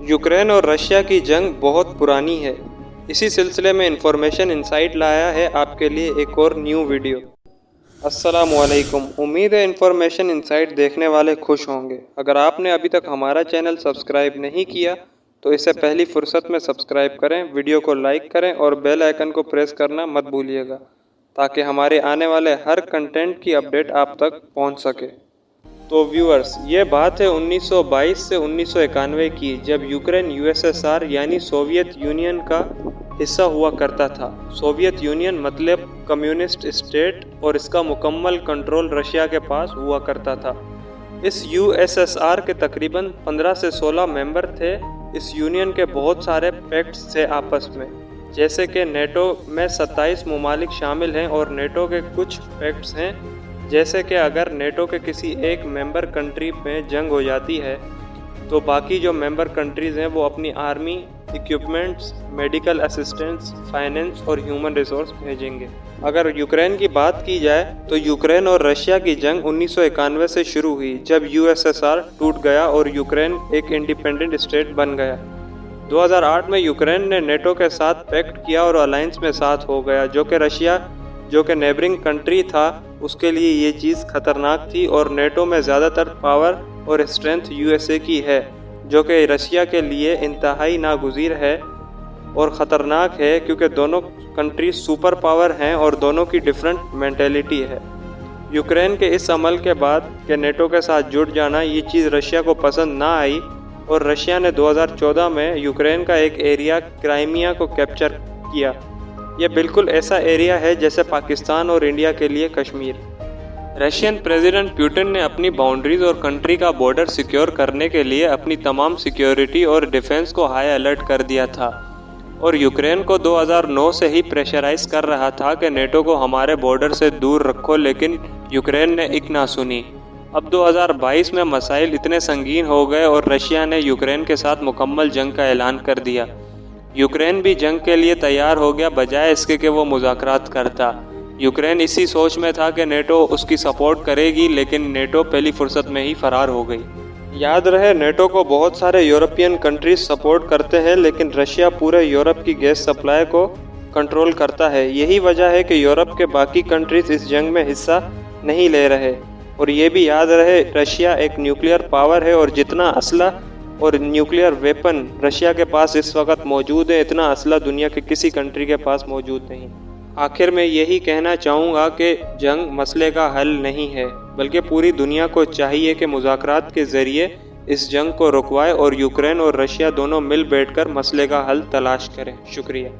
Ukraine और Russia की जंग बहुत पुरानी है। इसी सिलसिले में इंफॉर्मेशन इनसाइट लाया है आपके लिए एक और न्यू वीडियो। अस्सलामुअलैकुम। उम्मीद है इंफॉर्मेशन इनसाइट देखने वाले खुश होंगे। अगर आपने अभी तक हमारा चैनल सब्सक्राइब नहीं किया तो इसे पहली फुर्सत में सब्सक्राइब करें, वीडियो को लाइक करें और बेल आइकन को प्रेस करना मत भूलिएगा ताकि हमारे आने वाले हर कंटेंट की अपडेट आप तक पहुंच सके। तो व्यूअर्स, ये बात है 1922 से 1991 की, जब यूक्रेन यूएसएसआर यानी सोवियत यूनियन का हिस्सा हुआ करता था। सोवियत यूनियन मतलब कम्युनिस्ट स्टेट, और इसका मुकम्मल कंट्रोल रशिया के पास हुआ करता था। इस यूएसएसआर के तकरीबन 15 से 16 मेंबर थे। इस यूनियन के बहुत सारे पैक्ट्स थे आपस में, जैसे कि नेटो में 27 ममालिक शामिल हैं, और नेटो के कुछ पैक्ट्स हैं जैसे कि अगर नेटो के किसी एक मेंबर कंट्री में जंग हो जाती है तो बाकी जो मेंबर कंट्रीज़ हैं वो अपनी army, equipments, medical assistance, finance और ह्यूमन रिसोर्स भेजेंगे। अगर यूक्रेन की बात की जाए तो यूक्रेन और रशिया की जंग 1991 से शुरू हुई, जब यूएसएसआर टूट गया और यूक्रेन एक इंडिपेंडेंट स्टेट बन गया। 2008 में यूक्रेन ने नेटो के साथ पैक्ट किया और अलायंस में साथ हो गया, जो कि रशिया, जो कि नेबरिंग कंट्री था, उसके लिए ये चीज़ खतरनाक थी। और नेटो में ज़्यादातर पावर और स्ट्रेंथ यूएसए की है, जो कि रशिया के लिए इंतहाई नागुज़ीर है और ख़तरनाक है, क्योंकि दोनों कंट्री सुपर पावर हैं और दोनों की डिफरेंट मेंटेलिटी है। यूक्रेन के इस अमल के बाद कि नेटो के साथ जुड़ जाना, ये चीज़ रशिया को पसंद ना आई और रशिया ने 2014 में यूक्रेन का एक एरिया क्राइमिया को कैप्चर किया। यह बिल्कुल ऐसा एरिया है जैसे पाकिस्तान और इंडिया के लिए कश्मीर। रशियन प्रेसिडेंट पुतिन ने अपनी बाउंड्रीज और कंट्री का बॉर्डर सिक्योर करने के लिए अपनी तमाम सिक्योरिटी और डिफेंस को हाई अलर्ट कर दिया था, और यूक्रेन को 2009 से ही प्रेशराइज कर रहा था कि नेटो को हमारे बॉर्डर से दूर रखो, लेकिन यूक्रेन ने एक ना सुनी। अब 2022 में मसाइल इतने संगीन हो गए और रशिया ने यूक्रेन के साथ मुकम्मल जंग का ऐलान कर दिया। यूक्रेन भी जंग के लिए तैयार हो गया, बजाय इसके कि वो मुज़ाकरात करता। यूक्रेन इसी सोच में था कि नेटो उसकी सपोर्ट करेगी, लेकिन नेटो पहली फुर्सत में ही फरार हो गई। याद रहे, नेटो को बहुत सारे यूरोपियन कंट्रीज सपोर्ट करते हैं, लेकिन रशिया पूरे यूरोप की गैस सप्लाई को कंट्रोल करता है। यही वजह है कि यूरोप के बाकी कंट्रीज इस जंग में हिस्सा नहीं ले रहे। और ये भी याद रहे, रशिया एक न्यूक्लियर पावर है और जितना असला और न्यूक्लियर वेपन रशिया के पास इस वक्त मौजूद है, इतना असला दुनिया के किसी कंट्री के पास मौजूद नहीं। आखिर में यही कहना चाहूँगा कि जंग मसले का हल नहीं है, बल्कि पूरी दुनिया को चाहिए कि मुज़ाकरात के ज़रिए इस जंग को रुकवाए और यूक्रेन और रशिया दोनों मिल बैठकर मसले का हल तलाश करें। शुक्रिया।